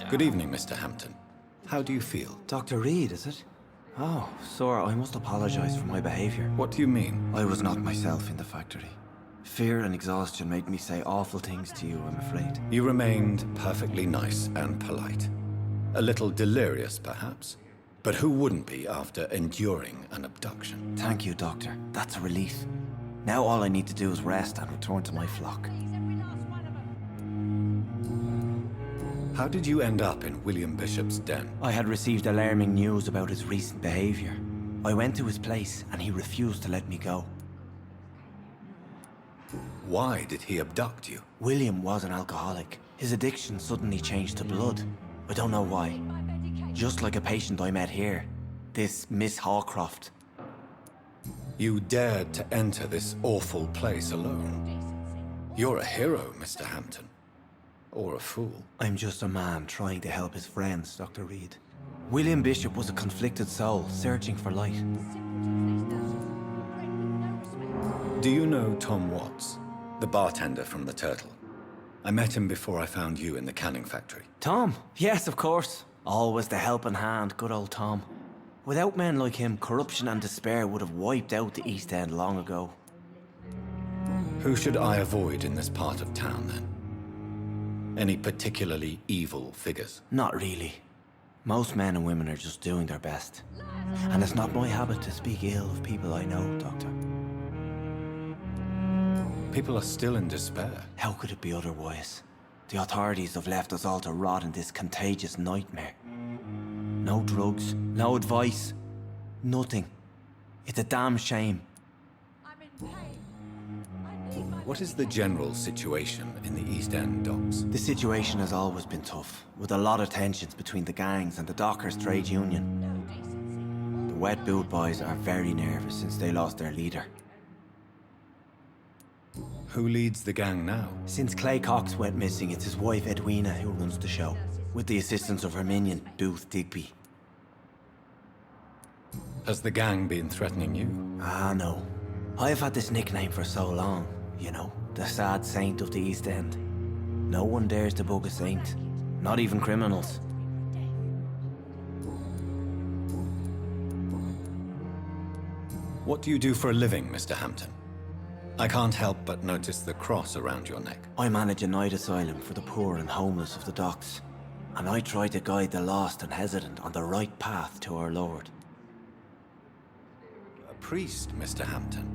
Good evening, Mr. Hampton. How do you feel? Dr. Reed, is it? Oh, sir, I must apologize for my behavior. What do you mean? I was not myself in the factory. Fear and exhaustion made me say awful things to you, I'm afraid. You remained perfectly nice and polite. A little delirious, perhaps. But who wouldn't be after enduring an abduction? Thank you, Doctor. That's a relief. Now all I need to do is rest and return to my flock. How did you end up in William Bishop's den? I had received alarming news about his recent behavior. I went to his place and he refused to let me go. Why did he abduct you? William was an alcoholic. His addiction suddenly changed to blood. I don't know why. Just like a patient I met here. This Miss Hawcroft. You dared to enter this awful place alone. You're a hero, Mr. Hampton. Or a fool. I'm just a man trying to help his friends, Dr. Reed. William Bishop was a conflicted soul, searching for light. Do you know Tom Watts, the bartender from the Turtle? I met him before I found you in the canning factory. Tom? Yes, of course. Always the helping hand, good old Tom. Without men like him, corruption and despair would have wiped out the East End long ago. Who should I avoid in this part of town, then? Any particularly evil figures? Not really. Most men and women are just doing their best. And it's not my habit to speak ill of people I know, Doctor. People are still in despair. How could it be otherwise? The authorities have left us all to rot in this contagious nightmare. No drugs, no advice, nothing. It's a damn shame. I'm in pain. I need my What is the general situation in the East End docks? The situation has always been tough, with a lot of tensions between the gangs and the Dockers Trade Union. no decency. The Wet Boot boys are very nervous since they lost their leader. Who leads the gang now? Since Clay Cox went missing, it's his wife Edwina who runs the show, with the assistance of her minion, Booth Digby. Has the gang been threatening you? Ah, no. I've had this nickname for so long, you know, the sad saint of the East End. No one dares to bug a saint, not even criminals. What do you do for a living, Mr. Hampton? I can't help but notice the cross around your neck. I manage a night asylum for the poor and homeless of the docks, and I try to guide the lost and hesitant on the right path to our Lord. A priest, Mr. Hampton.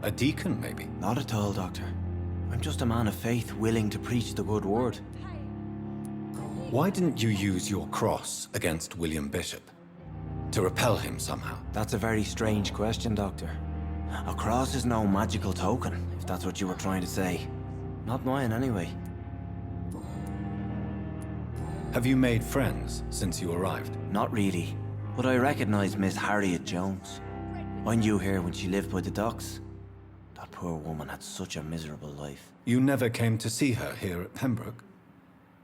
A deacon, maybe? Not at all, Doctor. I'm just a man of faith willing to preach the good word. Why didn't you use your cross against William Bishop? To repel him somehow? That's a very strange question, Doctor. A cross is no magical token, if that's what you were trying to say. Not mine, anyway. Have you made friends since you arrived? Not really, but I recognize Miss Harriet Jones. I knew her when she lived by the docks. That poor woman had such a miserable life. You never came to see her here at Pembroke?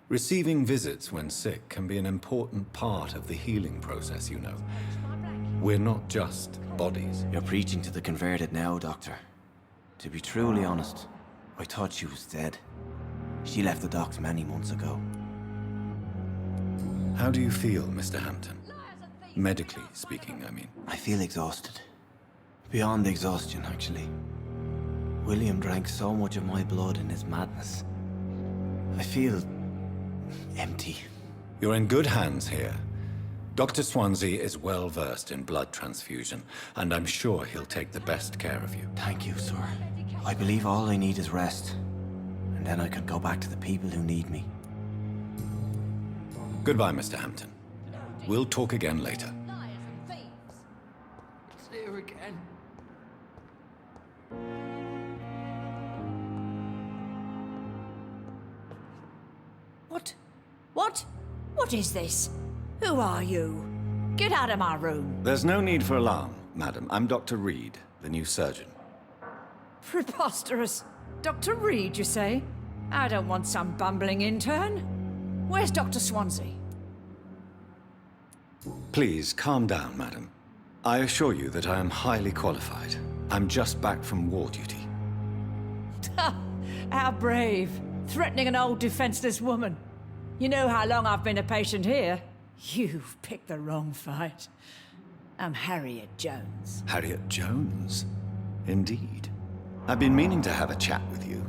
Receiving visits when sick can be an important part of the healing process, you know. We're not just bodies. You're preaching to the converted now, Doctor. To be truly honest, I thought she was dead. She left the docks many months ago. How do you feel, Mr. Hampton? Medically speaking, I mean. I feel exhausted. Beyond exhaustion, actually. William drank so much of my blood in his madness. I feel empty. You're in good hands here. Dr. Swansea is well versed in blood transfusion, and I'm sure he'll take the best care of you. Thank you, sir. I believe all I need is rest. And then I can go back to the people who need me. Goodbye, Mr. Hampton. We'll talk again later. Liars and thieves. It's here again. What is this? Who are you? Get out of my room. There's no need for alarm, madam. I'm Dr. Reed, the new surgeon. Preposterous. Dr. Reed, you say? I don't want some bumbling intern. Where's Dr. Swansea? Please, calm down, madam. I assure you that I am highly qualified. I'm just back from war duty. How brave. Threatening an old defenseless woman. You know how long I've been a patient here? You've picked the wrong fight. I'm Harriet Jones. Harriet Jones? Indeed. I've been meaning to have a chat with you.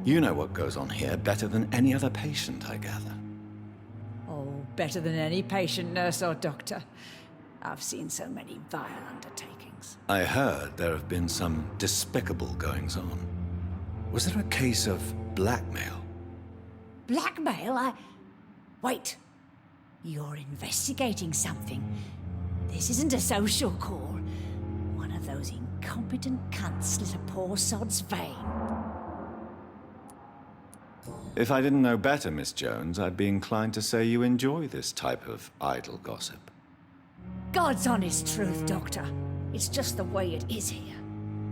You know what goes on here better than any other patient, I gather. Oh, better than any patient, nurse or doctor. I've seen so many vile undertakings. I heard there have been some despicable goings-on. Was there a case of blackmail? Blackmail? Wait. You're investigating something. This isn't a social call. One of those incompetent cunts slit a poor sod's vein. If I didn't know better, Miss Jones, I'd be inclined to say you enjoy this type of idle gossip. God's honest truth, Doctor. It's just the way it is here.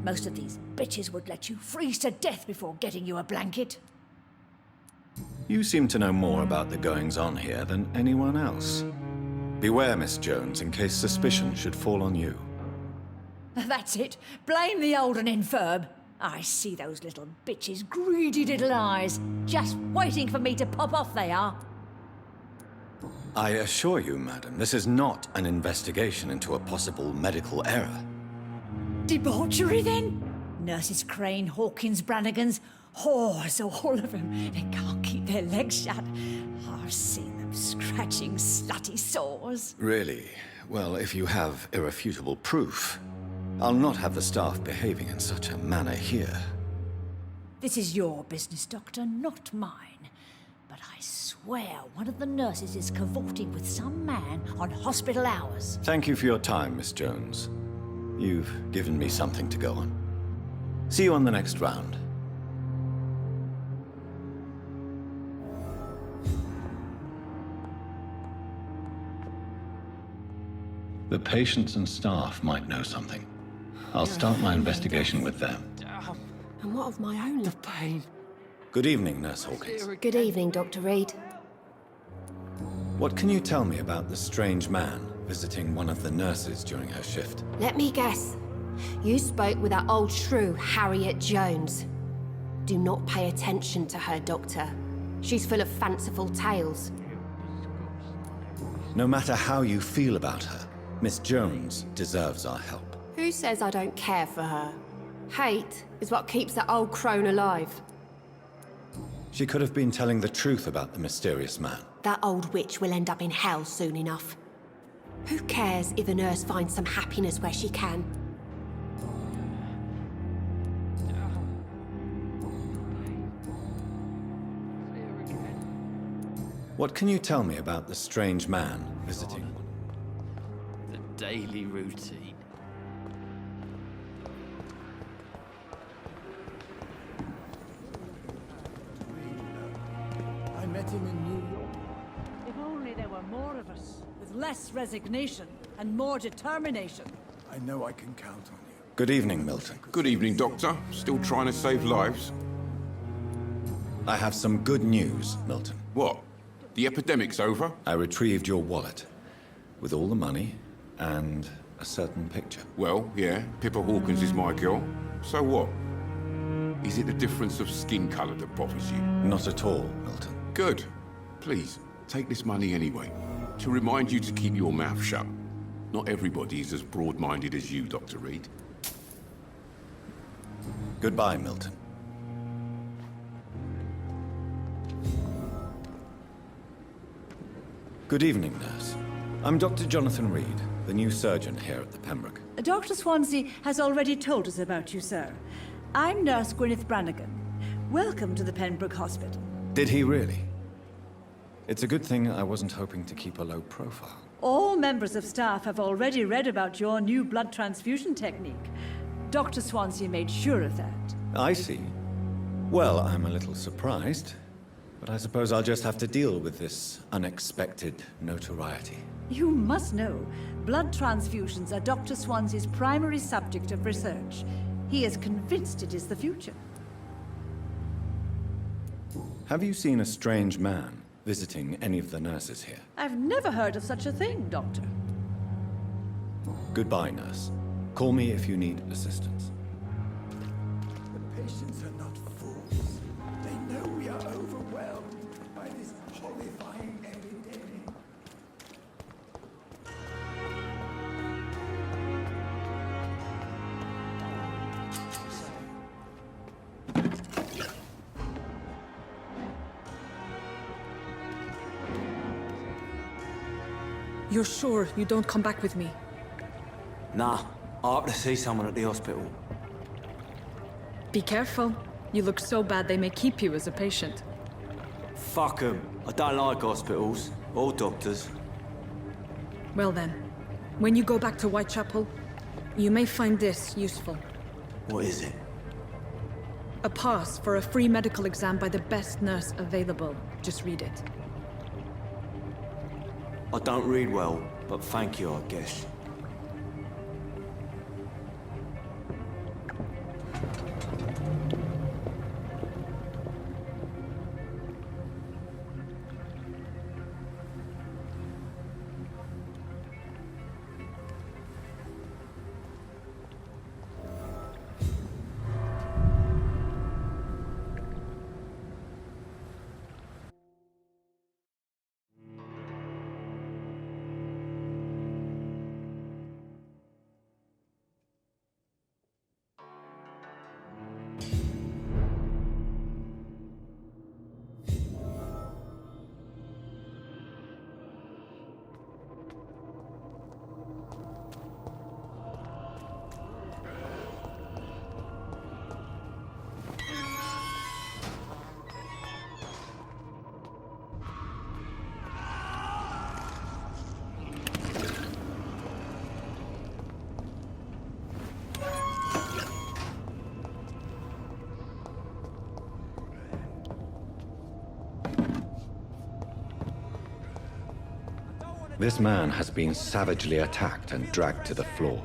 Most of these bitches would let you freeze to death before getting you a blanket. You seem to know more about the goings-on here than anyone else. Beware, Miss Jones, in case suspicion should fall on you. That's it. Blame the old and infirm. I see those little bitches' greedy little eyes. Just waiting for me to pop off they are. I assure you, madam, this is not an investigation into a possible medical error. Debauchery, then? Nurses Crane, Hawkins, Brannigans, whores, all of them. They can't keep their legs shut. I've seen them scratching slutty sores. Really? Well, if you have irrefutable proof, I'll not have the staff behaving in such a manner here. This is your business, Doctor, not mine. But I swear one of the nurses is cavorting with some man on hospital hours. Thank you for your time, Miss Jones. You've given me something to go on. See you on the next round. The patients and staff might know something. I'll start my investigation with them. And what of my own? The pain. Good evening, Nurse Hawkins. Good evening, Dr. Reed. What can you tell me about the strange man visiting one of the nurses during her shift? Let me guess. You spoke with that old shrew, Harriet Jones. Do not pay attention to her, Doctor. She's full of fanciful tales. No matter how you feel about her, Miss Jones deserves our help. Who says I don't care for her? Hate is what keeps that old crone alive. She could have been telling the truth about the mysterious man. That old witch will end up in hell soon enough. Who cares if a nurse finds some happiness where she can? What can you tell me about the strange man visiting? The daily routine. I met him in New York. If only there were more of us, with less resignation and more determination. I know I can count on you. Good evening, Milton. Good evening, Doctor. Still trying to save lives? I have some good news, Milton. What? The epidemic's over? I retrieved your wallet, with all the money and a certain picture. Well, yeah, Pippa Hawkins is my girl. So what? Is it the difference of skin colour that bothers you? Not at all, Milton. Good. Please, take this money anyway. To remind you to keep your mouth shut. Not everybody is as broad-minded as you, Dr. Reed. Goodbye, Milton. Good evening, nurse. I'm Dr. Jonathan Reed, the new surgeon here at the Pembroke. Dr. Swansea has already told us about you, sir. I'm Nurse Gwyneth Brannigan. Welcome to the Pembroke Hospital. Did he really? It's a good thing I wasn't hoping to keep a low profile. All members of staff have already read about your new blood transfusion technique. Dr. Swansea made sure of that. I see. Well, I'm a little surprised, but I suppose I'll just have to deal with this unexpected notoriety. You must know, blood transfusions are Dr. Swansea's primary subject of research. He is convinced it is the future. Have you seen a strange man visiting any of the nurses here? I've never heard of such a thing, Doctor. Goodbye, nurse. Call me if you need assistance. The patients are not fools. They know we are overwhelmed by this horrifying You're sure you don't come back with me? Nah, I ought to see someone at the hospital. Be careful. You look so bad they may keep you as a patient. Fuck 'em. I don't like hospitals. Or doctors. Well then, when you go back to Whitechapel, you may find this useful. What is it? A pass for a free medical exam by the best nurse available. Just read it. I don't read well, but thank you, I guess. This man has been savagely attacked and dragged to the floor.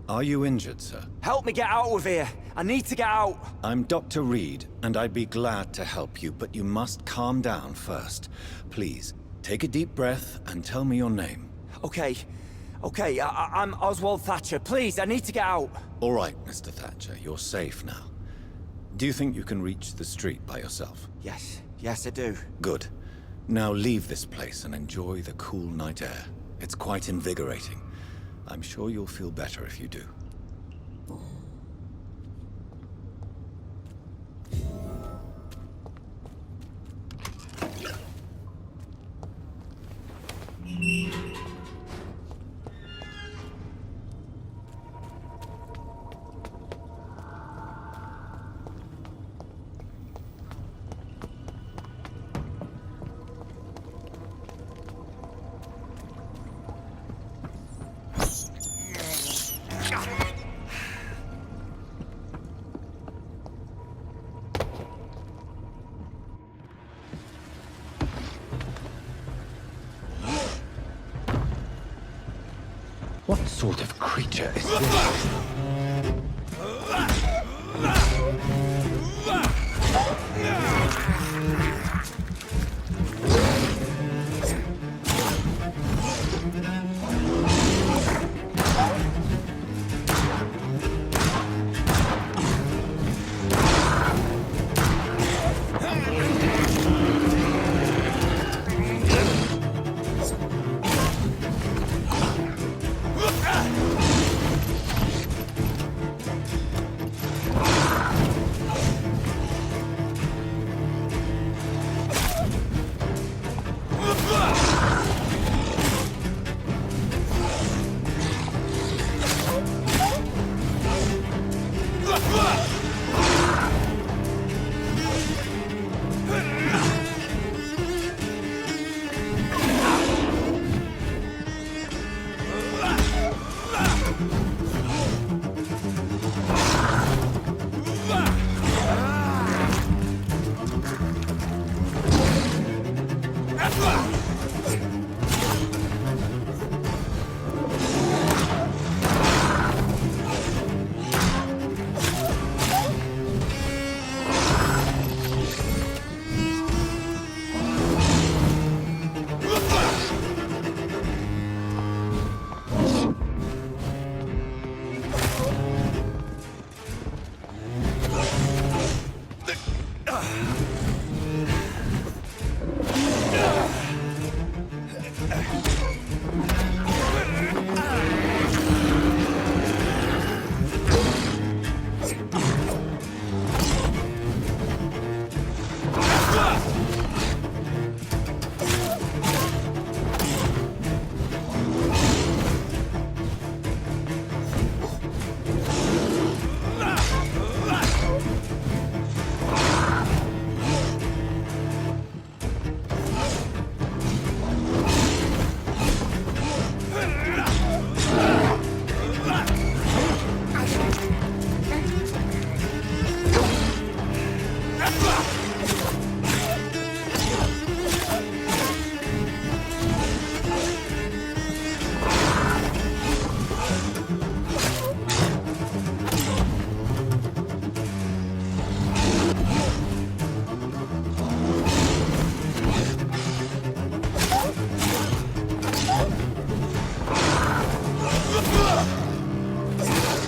Are you injured, sir? Help me get out of here. I need to get out. I'm Dr. Reed, and I'd be glad to help you, but you must calm down first. Please, take a deep breath and tell me your name. Okay. I'm Oswald Thatcher. Please, I need to get out. All right, Mr. Thatcher, you're safe now. Do you think you can reach the street by yourself? Yes, I do. Good. Now leave this place and enjoy the cool night air. It's quite invigorating. I'm sure you'll feel better if you do. What sort of creature is this?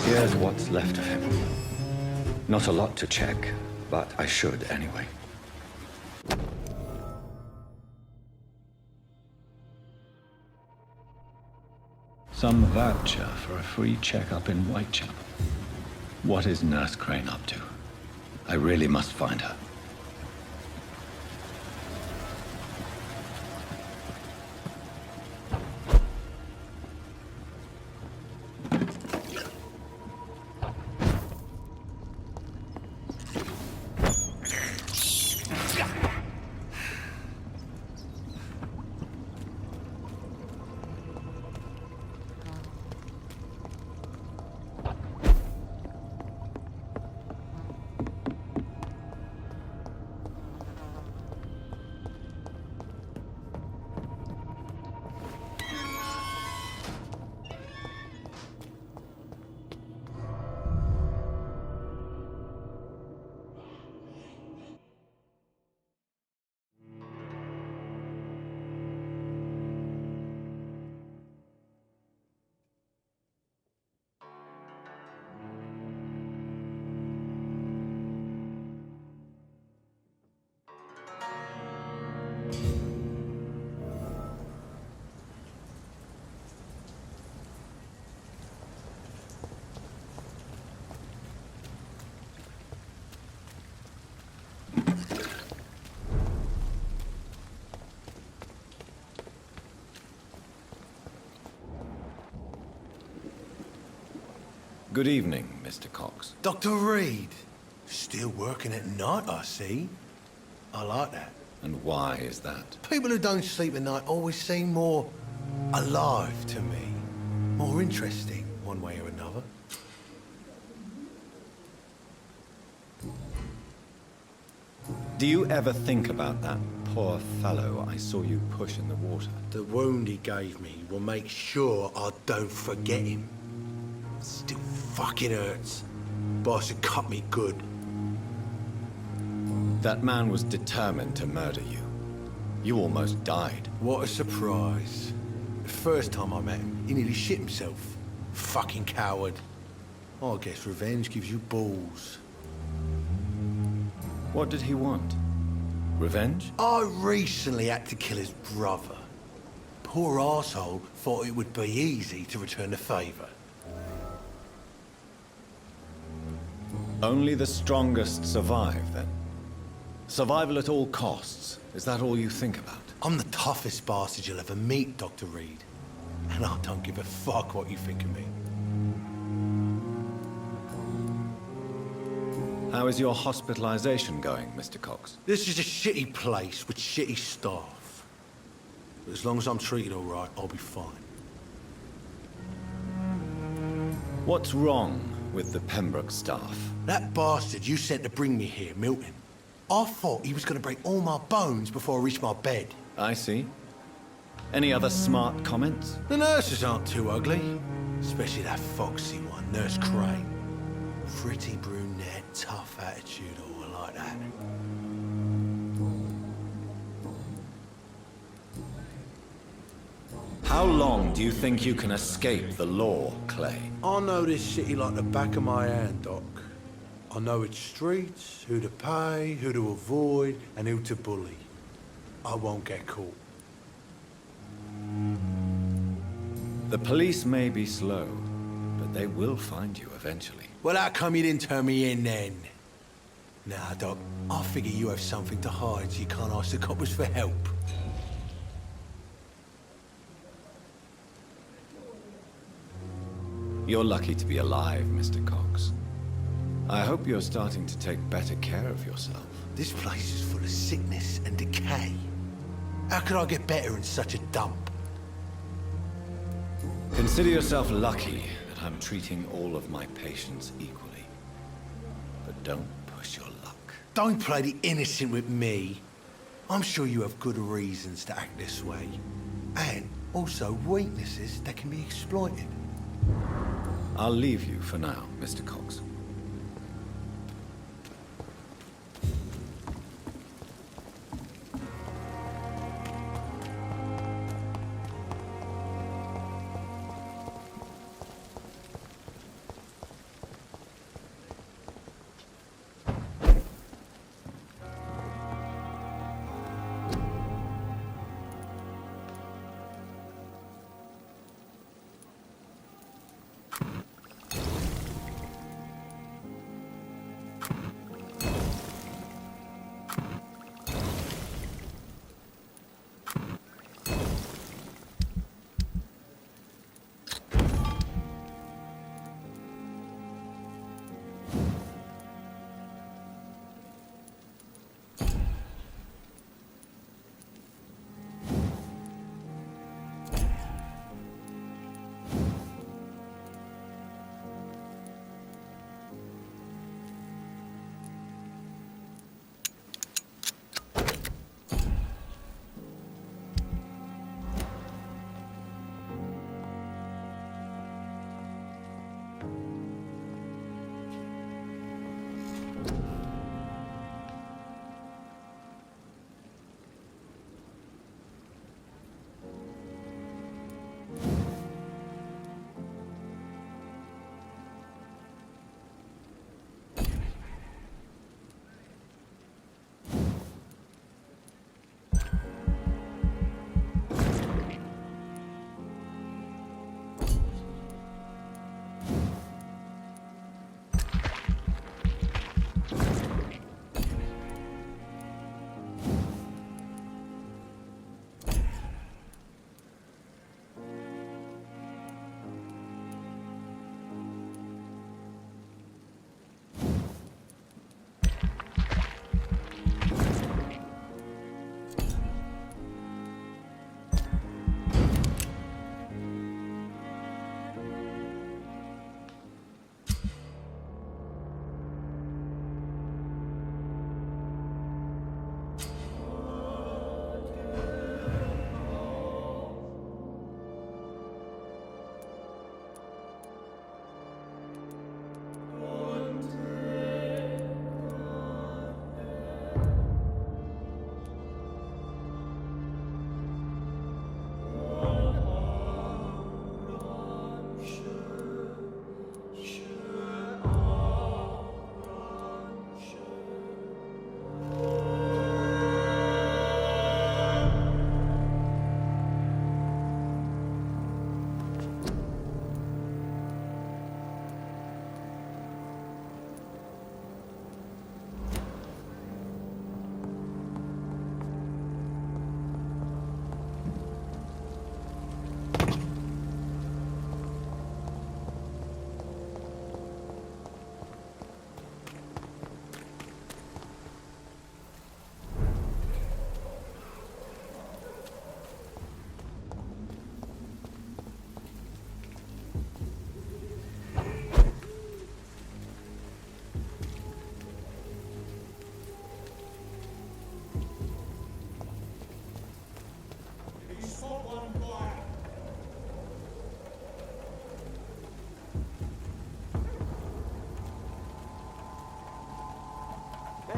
Here's what's left of him. Not a lot to check, but I should anyway. Some voucher for a free checkup in Whitechapel. What is Nurse Crane up to? I really must find her. Good evening, Mr. Cox. Dr. Reed. Still working at night, I see. I like that. And why is that? People who don't sleep at night always seem more alive to me. More interesting, one way or another. Do you ever think about that poor fellow I saw you push in the water? The wound he gave me will make sure I don't forget him. Still fucking hurts. Boss had cut me good. That man was determined to murder you. You almost died. What a surprise. The first time I met him, he nearly shit himself. Fucking coward. I guess revenge gives you balls. What did he want? Revenge? I recently had to kill his brother. Poor arsehole thought it would be easy to return the favour. Only the strongest survive, then? Survival at all costs. Is that all you think about? I'm the toughest bastard you'll ever meet, Dr. Reed. And I don't give a fuck what you think of me. How is your hospitalization going, Mr. Cox? This is a shitty place with shitty staff. But as long as I'm treated all right, I'll be fine. What's wrong with the Pembroke staff? That bastard you sent to bring me here, Milton. I thought he was going to break all my bones before I reached my bed. I see. Any other smart comments? The nurses aren't too ugly. Especially that foxy one, Nurse Crane. Pretty brunette, tough attitude, all like that. How long do you think you can escape the law, Clay? I know this city like the back of my hand, Doc. I know its streets, who to pay, who to avoid, and who to bully. I won't get caught. The police may be slow, but they will find you eventually. Well, how come you didn't turn me in then? Nah, Doc, I figure you have something to hide so you can't ask the coppers for help. You're lucky to be alive, Mr. Cox. I hope you're starting to take better care of yourself. This place is full of sickness and decay. How could I get better in such a dump? Consider yourself lucky that I'm treating all of my patients equally. But don't push your luck. Don't play the innocent with me. I'm sure you have good reasons to act this way. And also weaknesses that can be exploited. I'll leave you for now, Mr. Cox.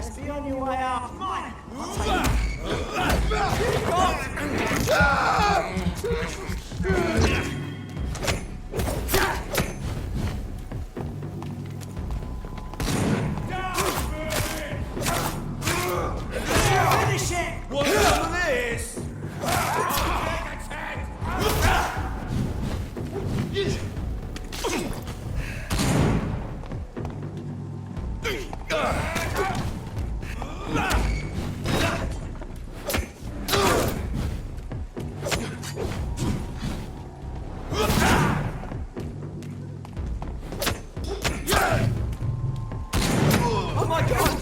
Just be on your way out. Come on. Finish it! What's all this? Oh my god!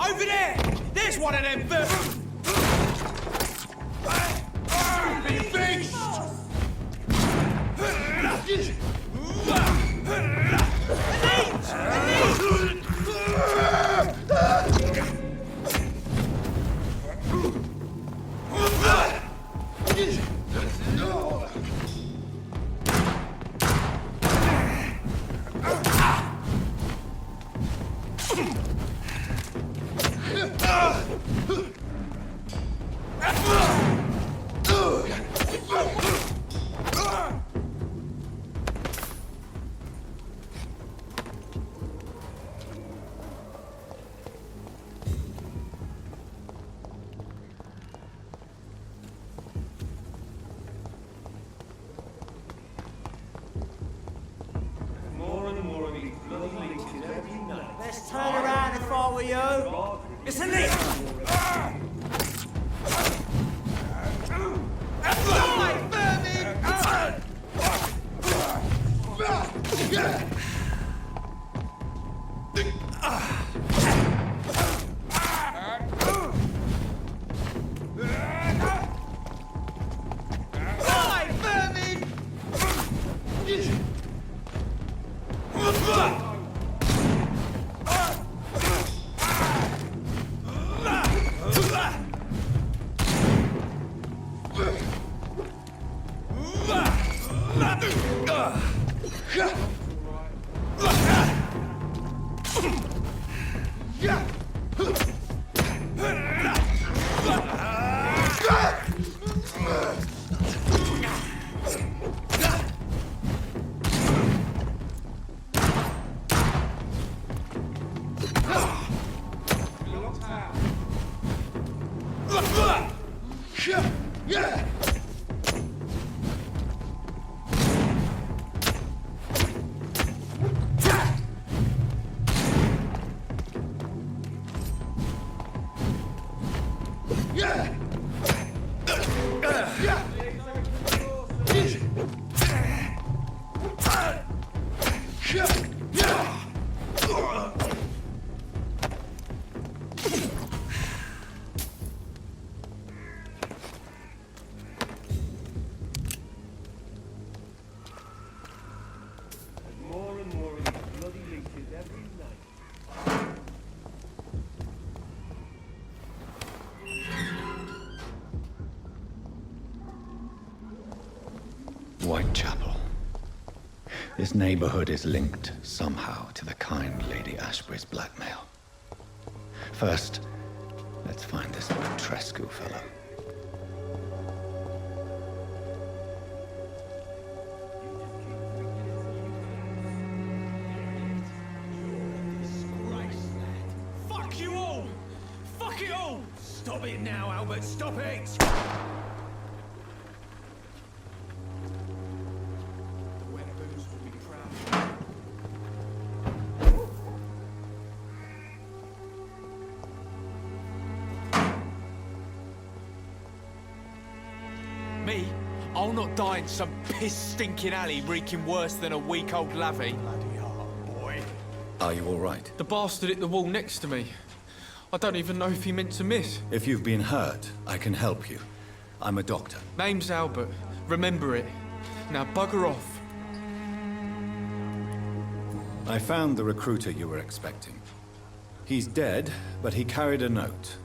Over there! There's one of them birds! Let's turn around if I were you. Listen, Lee! Whitechapel. This neighborhood is linked somehow to the kind Lady Ashbury's blackmail. First, let's find this Petrescu fellow. Fuck you all! Fuck it all! Stop it now, Albert, stop it! Me? I'll not die in some piss-stinking alley reeking worse than a week-old lavvy. Bloody hell, boy. Are you all right? The bastard hit the wall next to me. I don't even know if he meant to miss. If you've been hurt, I can help you. I'm a doctor. Name's Albert. Remember it. Now bugger off. I found the recruiter you were expecting. He's dead, but he carried a note.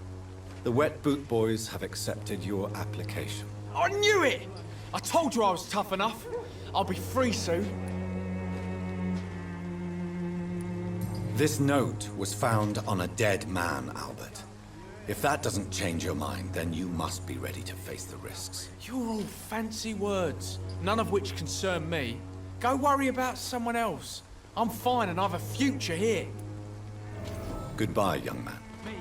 The Wet Boot Boys have accepted your application. I knew it! I told you I was tough enough. I'll be free soon. This note was found on a dead man, Albert. If that doesn't change your mind, then you must be ready to face the risks. You're all fancy words, none of which concern me. Go worry about someone else. I'm fine and I've a future here. Goodbye, young man. Me?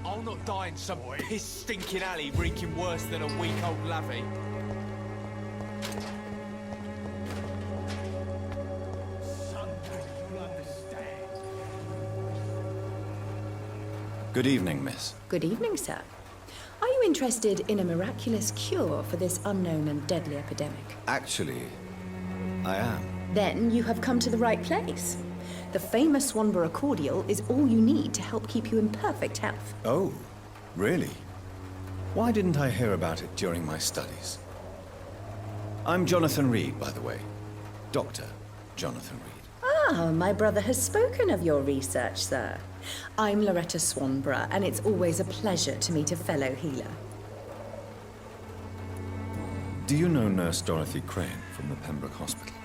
I'll not die in some piss-stinking alley reeking worse than a week-old lavvy. Good evening, miss. Good evening, sir. Are you interested in a miraculous cure for this unknown and deadly epidemic? Actually, I am. Then you have come to the right place. The famous Swanborough cordial is all you need to help keep you in perfect health. Oh, really? Why didn't I hear about it during my studies? I'm Jonathan Reed, by the way. Dr. Jonathan Reed. Ah, my brother has spoken of your research, sir. I'm Loretta Swanborough, and it's always a pleasure to meet a fellow healer. Do you know Nurse Dorothy Crane from the Pembroke Hospital?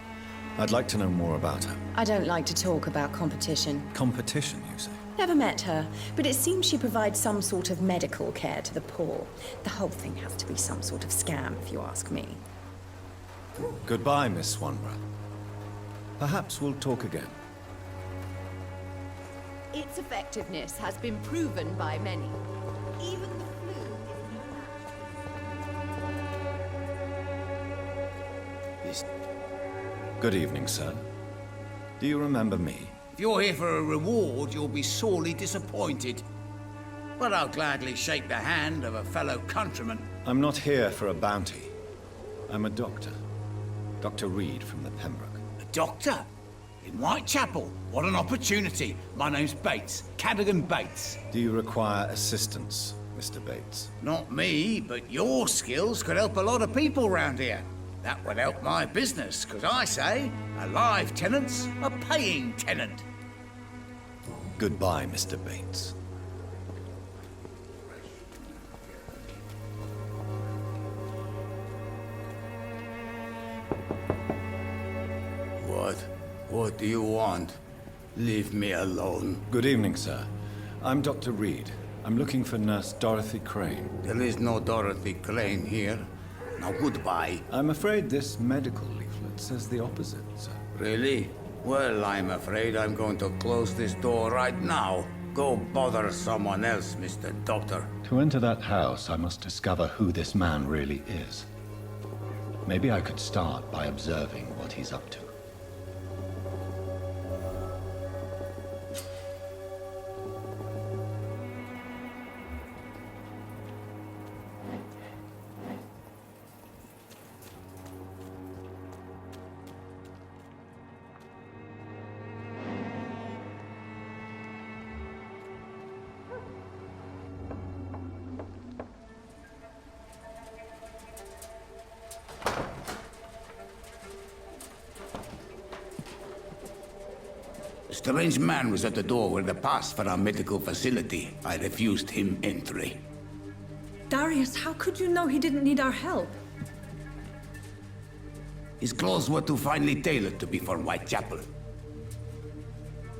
I'd like to know more about her. I don't like to talk about competition. Competition, you say? Never met her, but it seems she provides some sort of medical care to the poor. The whole thing has to be some sort of scam, if you ask me. Goodbye, Miss Swanborough. Perhaps we'll talk again. Its effectiveness has been proven by many. Even the flu is Good evening, sir. Do you remember me? If you're here for a reward, you'll be sorely disappointed. But I'll gladly shake the hand of a fellow countryman. I'm not here for a bounty. I'm a doctor. Dr. Reed from the Pembroke. A doctor? In Whitechapel? What an opportunity. My name's Bates. Cadogan Bates. Do you require assistance, Mr. Bates? Not me, but your skills could help a lot of people round here. That would help my business, because I say, a live tenant's a paying tenant. Goodbye, Mr. Bates. What do you want? Leave me alone. Good evening, sir. I'm Dr. Reed. I'm looking for Nurse Dorothy Crane. There is no Dorothy Crane here. Now, goodbye. I'm afraid this medical leaflet says the opposite, sir. Really? Well, I'm afraid I'm going to close this door right now. Go bother someone else, Mr. Doctor. To enter that house, I must discover who this man really is. Maybe I could start by observing what he's up to. A strange man was at the door with a pass for our medical facility. I refused him entry. Darius, how could you know he didn't need our help? His clothes were too finely tailored to be for Whitechapel.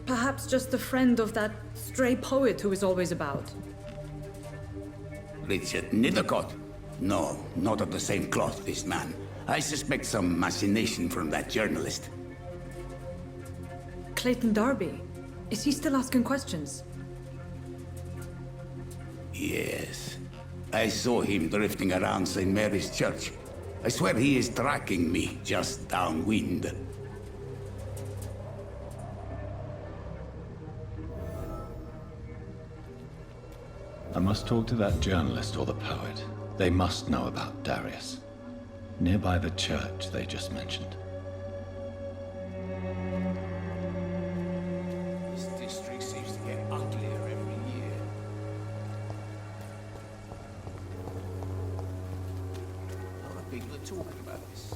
Perhaps just a friend of that stray poet who is always about. Richard Nethercott? No, not of the same cloth, this man. I suspect some machination from that journalist. Clayton Darby. Is he still asking questions? Yes. I saw him drifting around St. Mary's Church. I swear he is tracking me just downwind. I must talk to that journalist or the poet. They must know about Darius. Nearby the church they just mentioned. This district seems to get uglier every year. A lot of people are talking about this.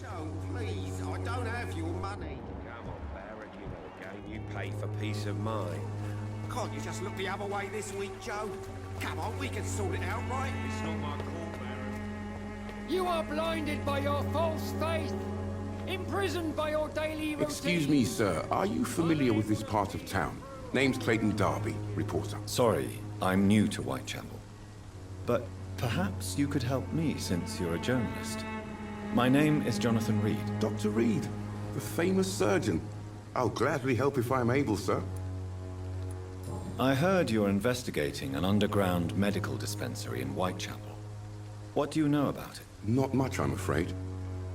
Joe, please, I don't have your money. Come on, Barrett, you know the game. You pay for peace of mind. Can't you just look the other way this week, Joe? Come on, we can sort it out, right? It's not my call, Barrett. You are blinded by your false faith, imprisoned by your daily routine. Excuse me, sir. Are you familiar with this part of town? Name's Clayton Darby, reporter. Sorry, I'm new to Whitechapel. But perhaps you could help me since you're a journalist. My name is Jonathan Reed. Dr. Reed, the famous surgeon. I'll gladly help if I'm able, sir. I heard you're investigating an underground medical dispensary in Whitechapel. What do you know about it? Not much, I'm afraid.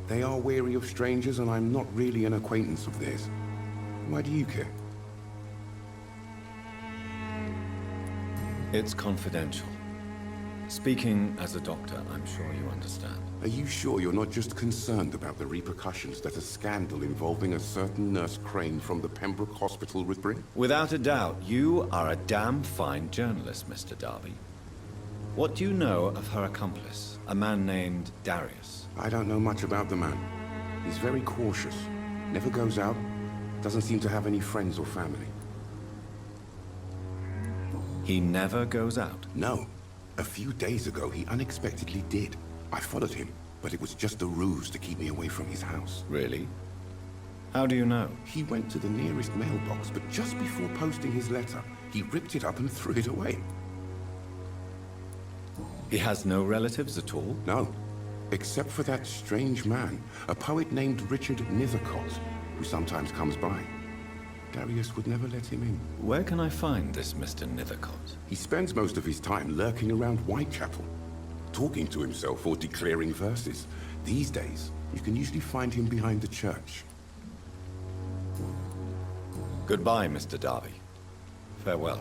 They are wary of strangers, and I'm not really an acquaintance of theirs. Why do you care? It's confidential. Speaking as a doctor, I'm sure you understand. Are you sure you're not just concerned about the repercussions that a scandal involving a certain Nurse Crane from the Pembroke Hospital would bring? Without a doubt, you are a damn fine journalist, Mr. Darby. What do you know of her accomplice, a man named Darius? I don't know much about the man. He's very cautious. Never goes out. Doesn't seem to have any friends or family. He never goes out? No. A few days ago, he unexpectedly did. I followed him, but it was just a ruse to keep me away from his house. Really? How do you know? He went to the nearest mailbox, but just before posting his letter, he ripped it up and threw it away. He has no relatives at all? No. Except for that strange man, a poet named Richard Nethercott, who sometimes comes by. Darius would never let him in. Where can I find this Mr. Nethercott? He spends most of his time lurking around Whitechapel, talking to himself or declaring verses. These days, you can usually find him behind the church. Goodbye, Mr. Darby. Farewell.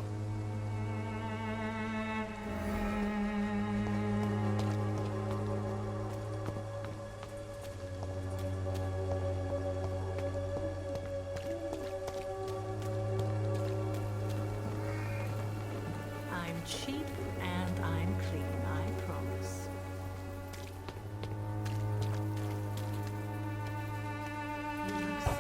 I'm cheap and I'm clean, I promise. You look so...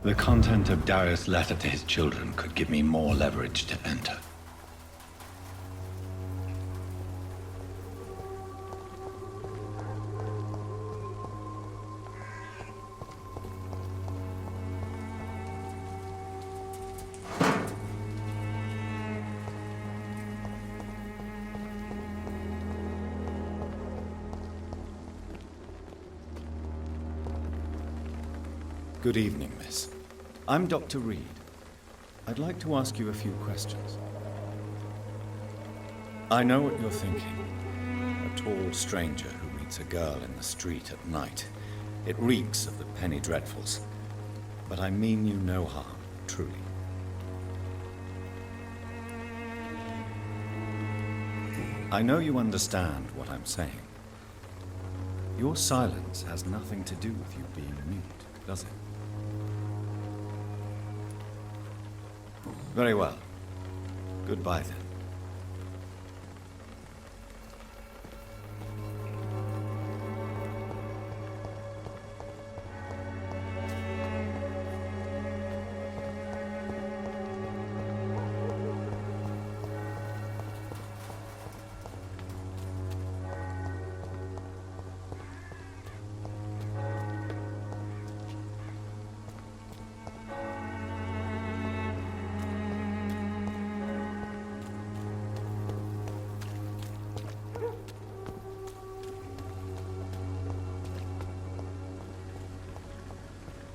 The content of Darius' letter to his children could give me more leverage to enter. Good evening, miss. I'm Dr. Reed. I'd like to ask you a few questions. I know what you're thinking. A tall stranger who meets a girl in the street at night. It reeks of the penny dreadfuls. but I mean you no harm, truly. I know you understand what I'm saying. Your silence has nothing to do with you being mute, does it? Very well. Goodbye then.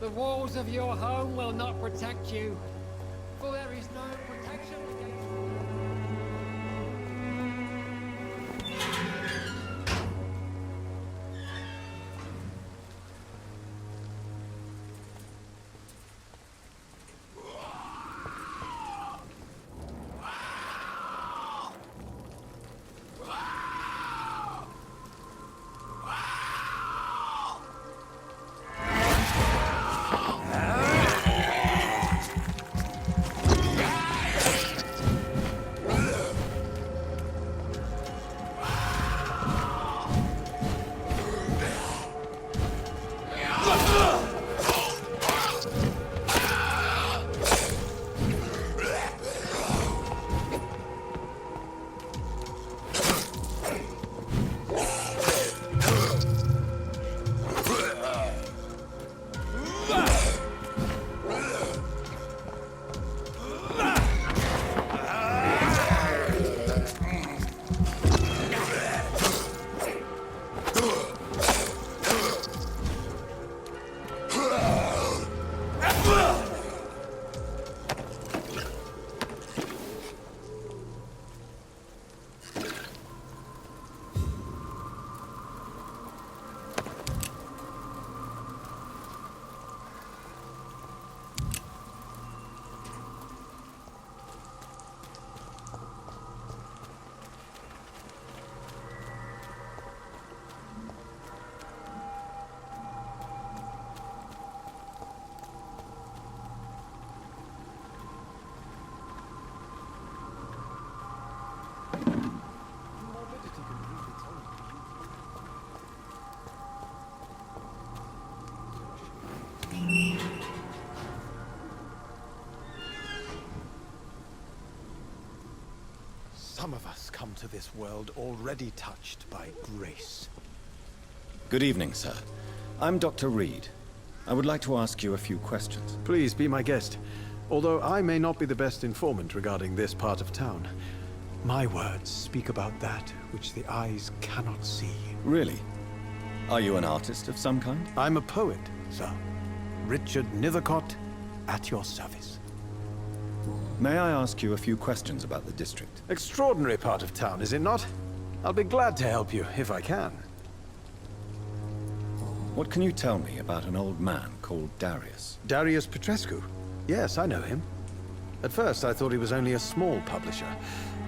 The walls of your home will not protect you, for there is no protection against... Some of us come to this world already touched by grace. Good evening, sir. I'm Dr. Reed. I would like to ask you a few questions. Please be my guest. Although I may not be the best informant regarding this part of town, my words speak about that which the eyes cannot see. Really? Are you an artist of some kind? I'm a poet, sir. Richard Nethercott, at your service. May I ask you a few questions about the district? Extraordinary part of town, is it not? I'll be glad to help you, if I can. What can you tell me about an old man called Darius? Darius Petrescu? Yes, I know him. At first, I thought he was only a small publisher.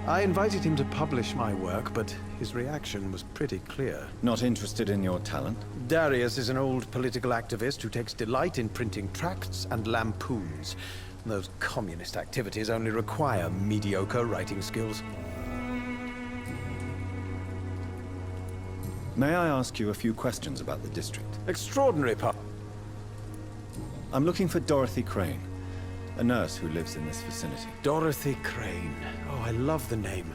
I invited him to publish my work, but his reaction was pretty clear. Not interested in your talent? Darius is an old political activist who takes delight in printing tracts and lampoons. Those communist activities only require mediocre writing skills. May I ask you a few questions about the district? Extraordinary part. I'm looking for Dorothy Crane, a nurse who lives in this vicinity. Dorothy Crane. Oh, I love the name.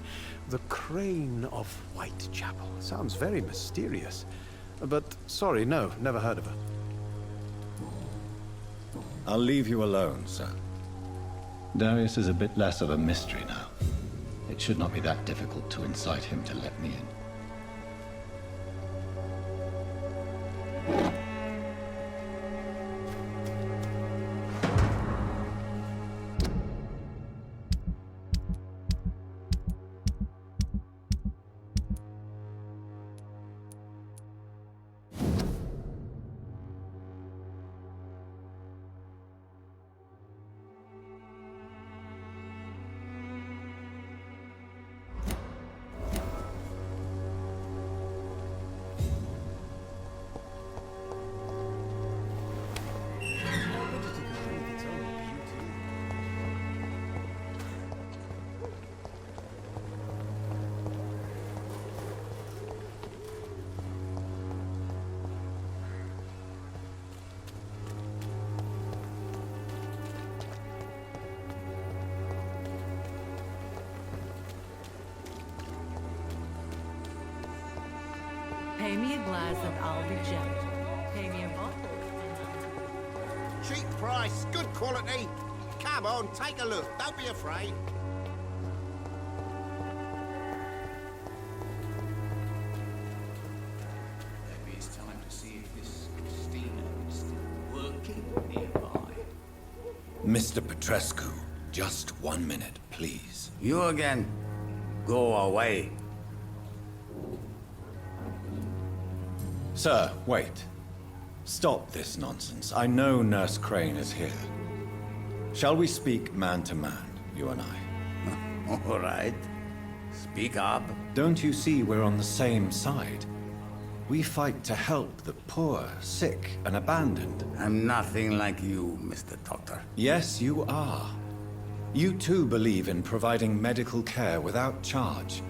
The Crane of Whitechapel. Sounds very mysterious. But, sorry, no, never heard of her. I'll leave you alone, sir. Darius is a bit less of a mystery now. It should not be that difficult to incite him to let me in. Pay me a glass and I'll be gentle. Pay me a bottle. Cheap price, good quality. Come on, take a look. Don't be afraid. Maybe it's time to see if this Christina is still working nearby. Mr. Petrescu, just 1 minute, please. You again. Go away. Sir, wait. Stop this nonsense. I know Nurse Crane is here. Shall we speak man to man, you and I? All right. Speak up. Don't you see we're on the same side? We fight to help the poor, sick, and abandoned. I'm nothing like you, Mr. Doctor. Yes, you are. You too believe in providing medical care without charge.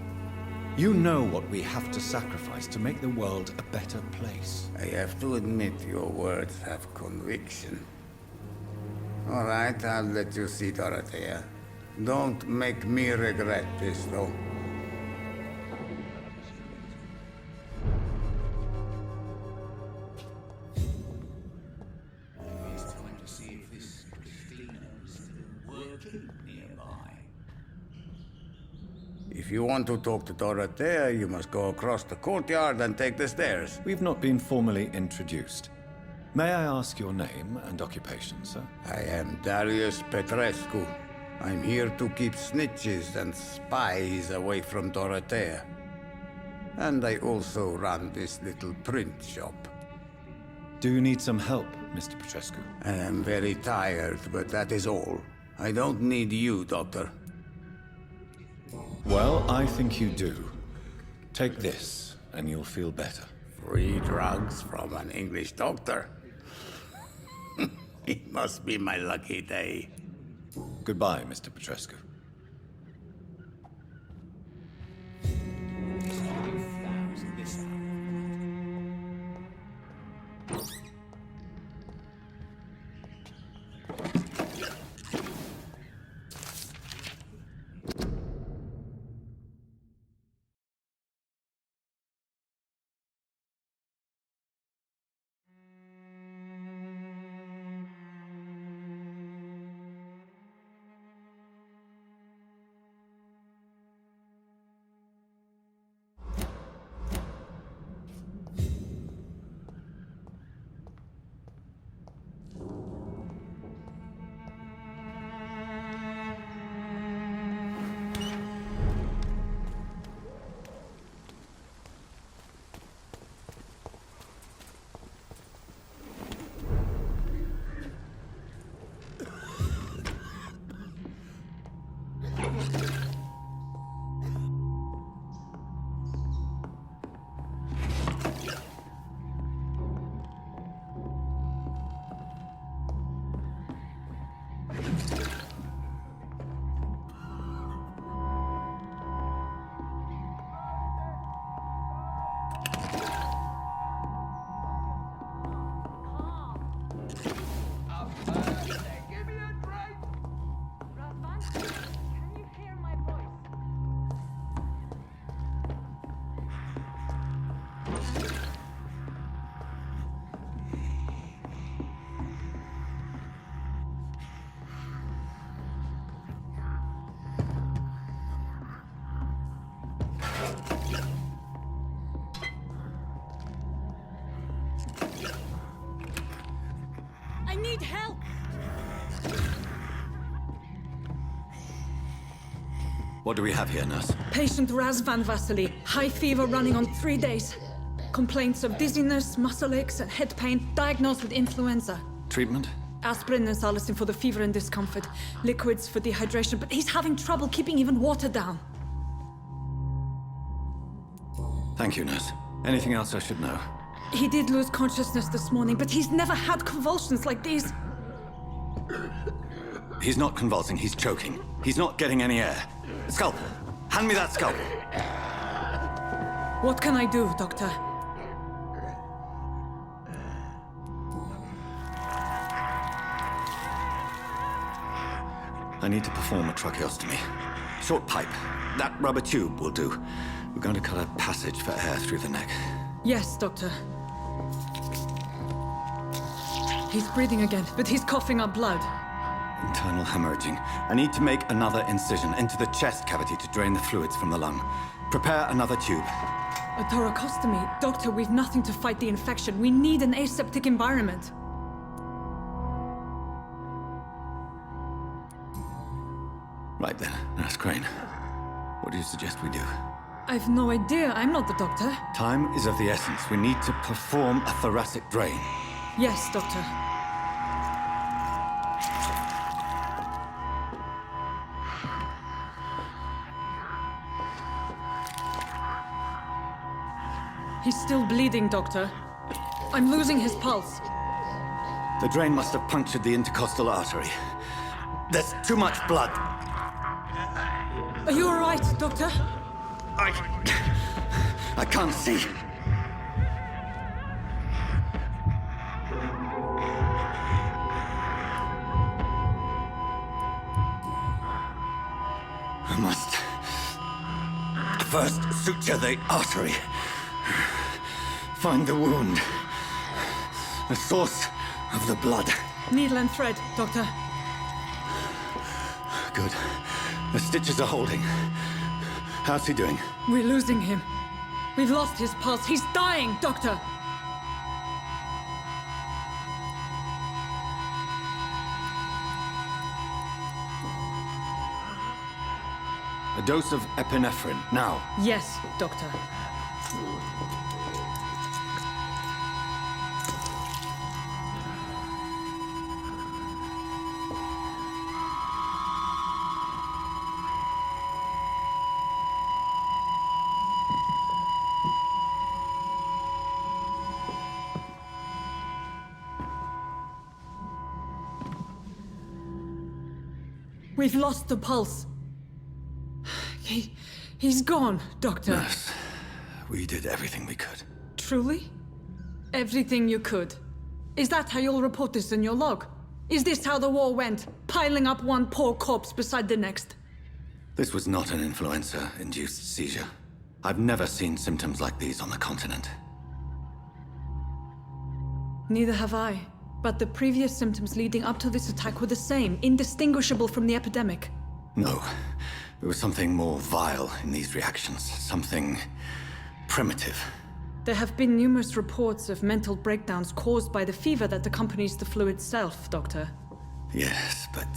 You know what we have to sacrifice to make the world a better place. I have to admit your words have conviction. All right, I'll let you see Dorothea. Don't make me regret this, though. It's time to see if this Christina is still working nearby. If you want to talk to Dorothea, you must go across the courtyard and take the stairs. We've not been formally introduced. May I ask your name and occupation, sir? I am Darius Petrescu. I'm here to keep snitches and spies away from Dorothea. And I also run this little print shop. Do you need some help, Mr. Petrescu? I am very tired, but that is all. I don't need you, Doctor. Well, I think you do. Take this, and you'll feel better. Free drugs from an English doctor? It must be my lucky day. Goodbye, Mr. Petrescu. I need help! What do we have here, nurse? Patient Raz Van Vasily. High fever running on 3 days. Complaints of dizziness, muscle aches, and head pain. Diagnosed with influenza. Treatment? Aspirin and salicin for the fever and discomfort. Liquids for dehydration, but he's having trouble keeping even water down. Thank you, nurse. Anything else I should know? He did lose consciousness this morning, but he's never had convulsions like these. He's not convulsing, he's choking. He's not getting any air. Scalpel! Hand me that scalpel! What can I do, Doctor? I need to perform a tracheostomy. Short pipe. That rubber tube will do. We're going to cut a passage for air through the neck. Yes, Doctor. He's breathing again, but he's coughing up blood. Internal hemorrhaging. I need to make another incision into the chest cavity to drain the fluids from the lung. Prepare another tube. A thoracostomy? Doctor, we've nothing to fight the infection. We need an aseptic environment. Right then, Nurse Crane. What do you suggest we do? I've no idea. I'm not the doctor. Time is of the essence. We need to perform a thoracic drain. Yes, Doctor. He's still bleeding, Doctor. I'm losing his pulse. The drain must have punctured the intercostal artery. There's too much blood. Are you all right, Doctor? I can't see. I must first suture the artery. Find the wound. The source of the blood. Needle and thread, Doctor. Good. The stitches are holding. How's he doing? We're losing him. We've lost his pulse. He's dying, Doctor! A dose of epinephrine, now. Yes, Doctor. We've lost the pulse. He's gone, Doctor. Nurse, we did everything we could. Truly? Everything you could. Is that how you'll report this in your log? Is this how the war went? Piling up one poor corpse beside the next? This was not an influenza-induced seizure. I've never seen symptoms like these on the continent. Neither have I. But the previous symptoms leading up to this attack were the same, indistinguishable from the epidemic. No. There was something more vile in these reactions. Something primitive. There have been numerous reports of mental breakdowns caused by the fever that accompanies the flu itself, Doctor. Yes, but...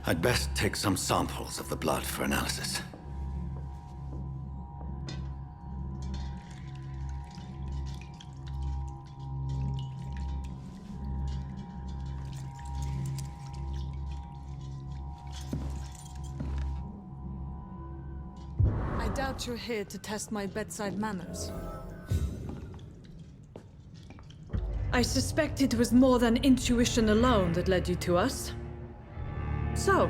I'd best take some samples of the blood for analysis. I doubt you're here to test my bedside manners. I suspect it was more than intuition alone that led you to us. So,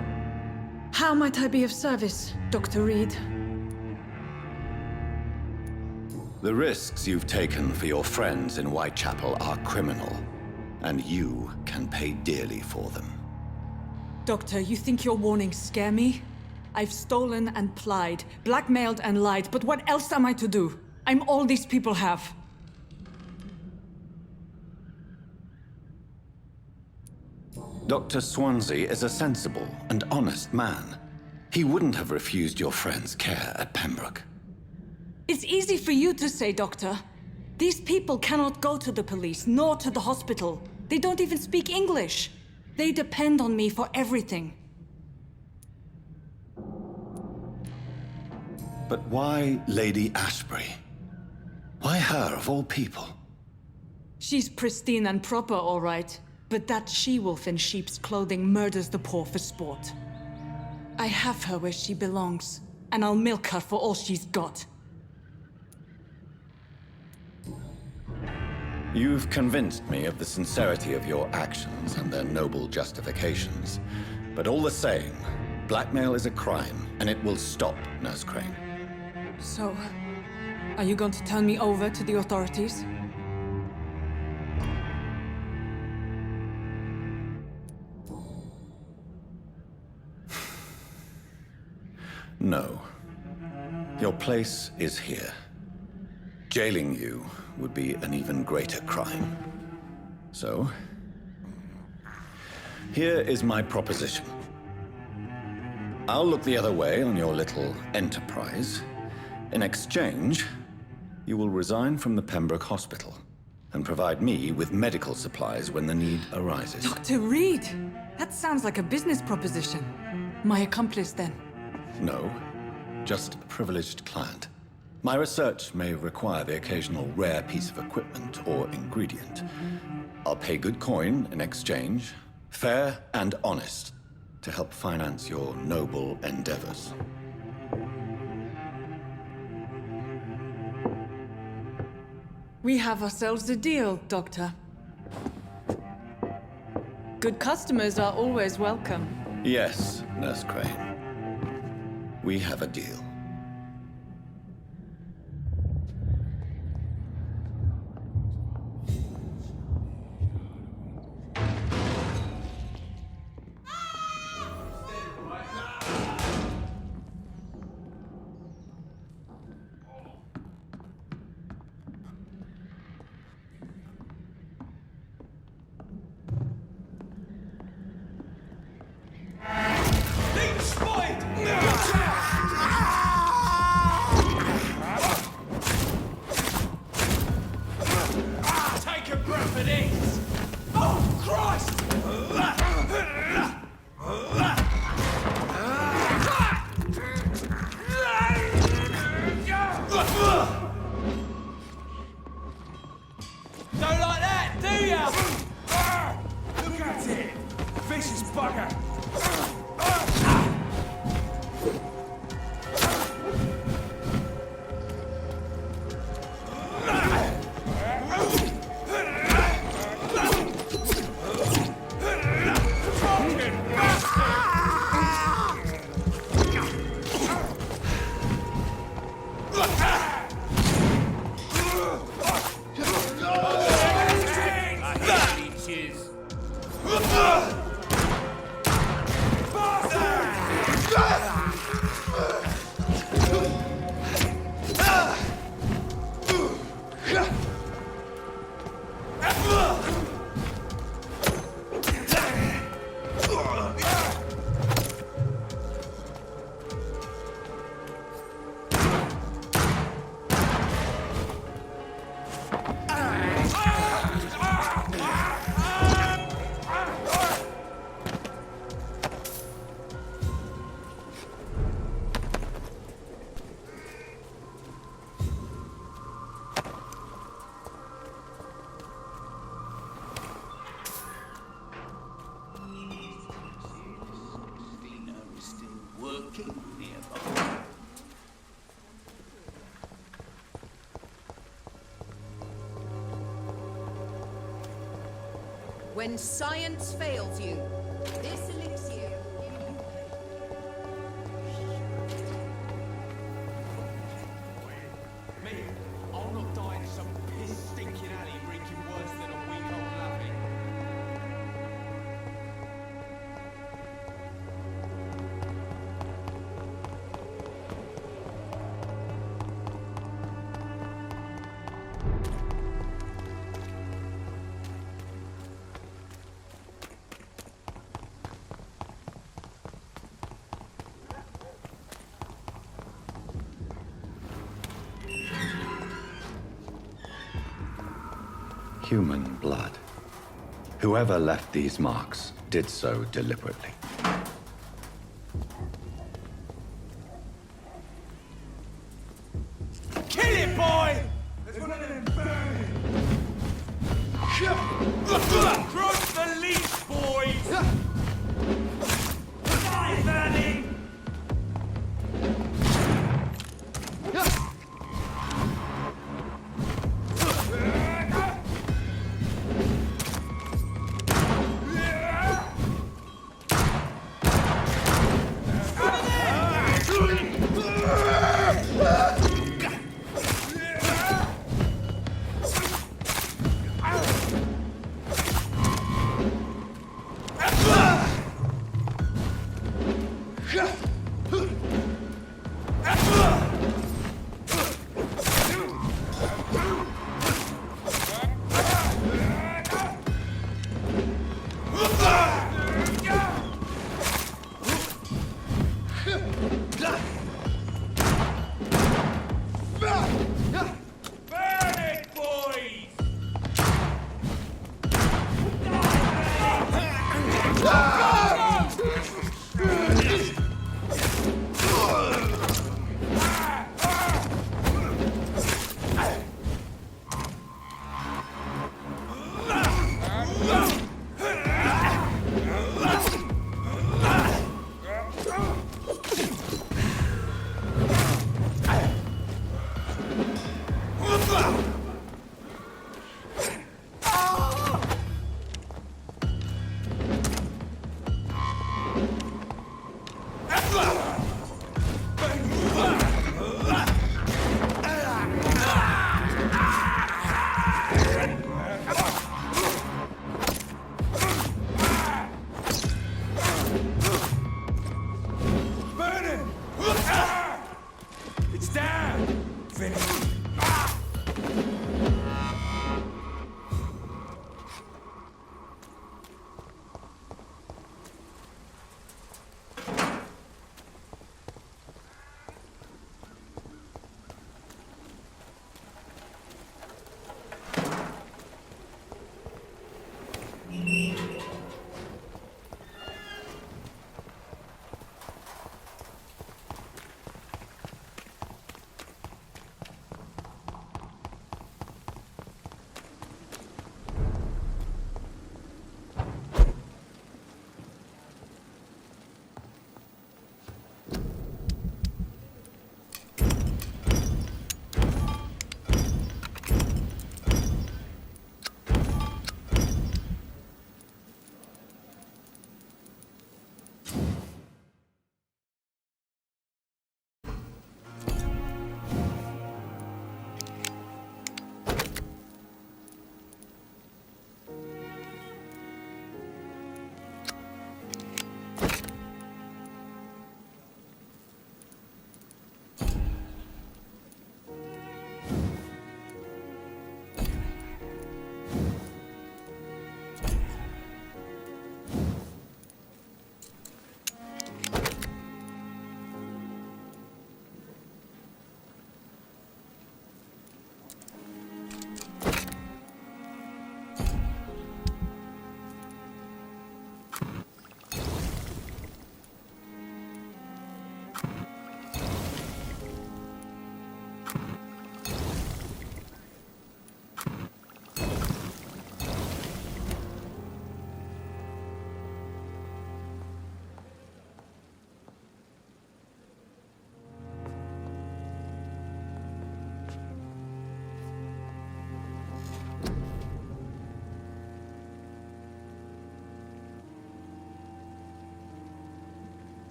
how might I be of service, Dr. Reed? The risks you've taken for your friends in Whitechapel are criminal, and you can pay dearly for them. Doctor, you think your warnings scare me? I've stolen and plied, blackmailed and lied, but what else am I to do? I'm all these people have. Dr. Swansea is a sensible and honest man. He wouldn't have refused your friend's care at Pembroke. It's easy for you to say, Doctor. These people cannot go to the police, nor to the hospital. They don't even speak English. They depend on me for everything. But why Lady Ashbury? Why her, of all people? She's pristine and proper, all right. But that she-wolf in sheep's clothing murders the poor for sport. I have her where she belongs, and I'll milk her for all she's got. You've convinced me of the sincerity of your actions and their noble justifications. But all the same, blackmail is a crime, and it will stop, Nurse Crane. So, are you going to turn me over to the authorities? No. Your place is here. Jailing you would be an even greater crime. So, here is my proposition. I'll look the other way on your little enterprise. In exchange, you will resign from the Pembroke Hospital and provide me with medical supplies when the need arises. Dr. Reed! That sounds like a business proposition. My accomplice, then? No, just a privileged client. My research may require the occasional rare piece of equipment or ingredient. I'll pay good coin in exchange, fair and honest, to help finance your noble endeavors. We have ourselves a deal, Doctor. Good customers are always welcome. Yes, Nurse Crane. We have a deal. Take a breath of this! Oh, Christ! Don't like that, do ya? Look at it! Vicious bugger! When science fails you, this elixir... Me, I'll not die in some piss-stinking alley reeking worse than a week-old laughing. Human blood. Whoever left these marks did so deliberately. Kill it, boy! There's one of them burning! Cross the leash, boys! Die, burning!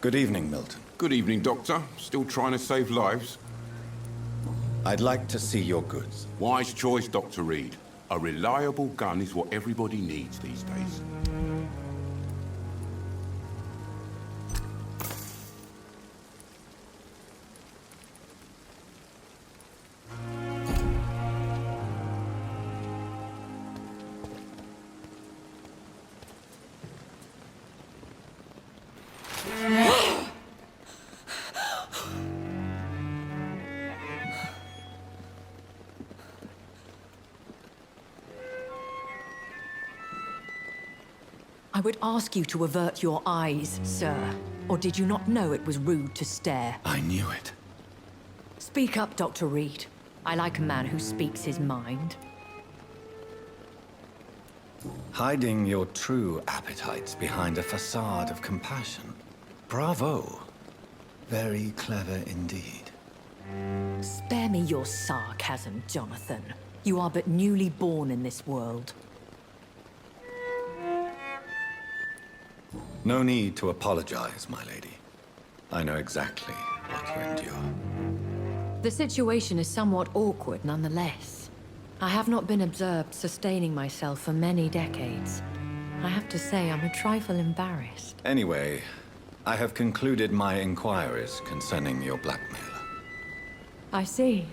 Good evening, Milton. Good evening, Doctor. Still trying to save lives? I'd like to see your goods. Wise choice, Dr. Reed. A reliable gun is what everybody needs these days. I would ask you to avert your eyes, sir. Or did you not know it was rude to stare? I knew it. Speak up, Dr. Reed. I like a man who speaks his mind. Hiding your true appetites behind a facade of compassion. Bravo. Very clever indeed. Spare me your sarcasm, Jonathan. You are but newly born in this world. No need to apologize, my lady. I know exactly what you endure. The situation is somewhat awkward nonetheless. I have not been observed sustaining myself for many decades. I have to say I'm a trifle embarrassed. Anyway, I have concluded my inquiries concerning your blackmailer. I see.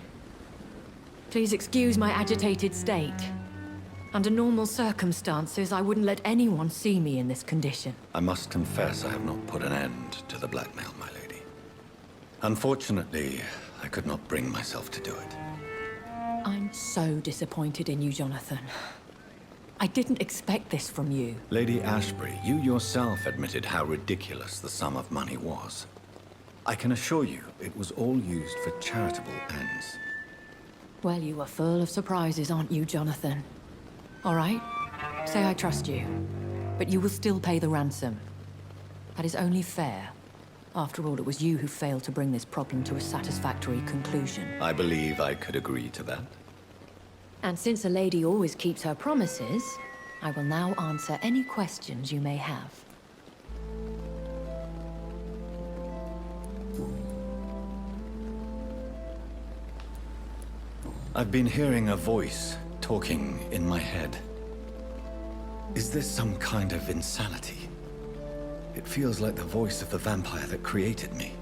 Please excuse my agitated state. Under normal circumstances, I wouldn't let anyone see me in this condition. I must confess I have not put an end to the blackmail, my lady. Unfortunately, I could not bring myself to do it. I'm so disappointed in you, Jonathan. I didn't expect this from you. Lady Ashbury, you yourself admitted how ridiculous the sum of money was. I can assure you it was all used for charitable ends. Well, you are full of surprises, aren't you, Jonathan? All right, say I trust you, but you will still pay the ransom. That is only fair. After all, it was you who failed to bring this problem to a satisfactory conclusion. I believe I could agree to that. And since a lady always keeps her promises, I will now answer any questions you may have. I've been hearing a voice talking in my head. Is this some kind of insanity? It feels like the voice of the vampire that created me.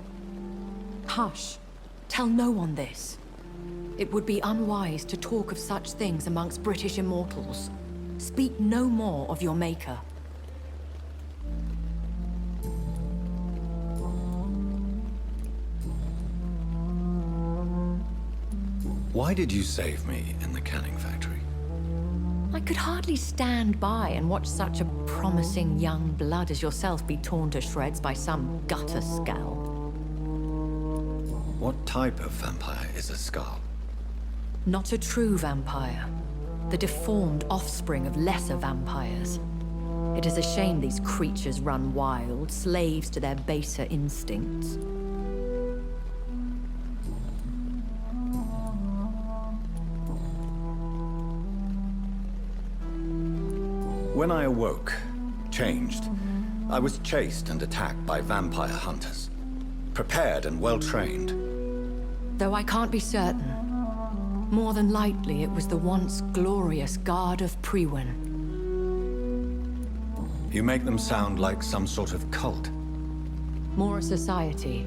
Hush. Tell no one this. It would be unwise to talk of such things amongst British immortals. Speak no more of your maker. Why did you save me in the canning factory? I could hardly stand by and watch such a promising young blood as yourself be torn to shreds by some gutter scowl. What type of vampire is a skull? Not a true vampire. The deformed offspring of lesser vampires. It is a shame these creatures run wild, slaves to their baser instincts. When I awoke, changed, I was chased and attacked by vampire hunters. Prepared and well-trained. Though I can't be certain. More than likely, it was the once glorious Guard of Priwen. You make them sound like some sort of cult. More a society.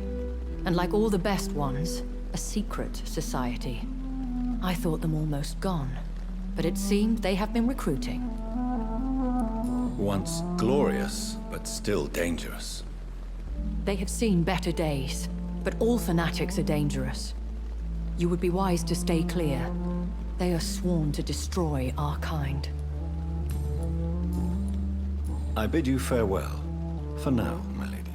And like all the best ones, a secret society. I thought them almost gone. But it seemed they have been recruiting. Once glorious, but still dangerous. They have seen better days, but all fanatics are dangerous. You would be wise to stay clear. They are sworn to destroy our kind. I bid you farewell, for now, my lady.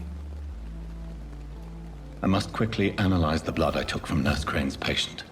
I must quickly analyze the blood I took from Nurse Crane's patient.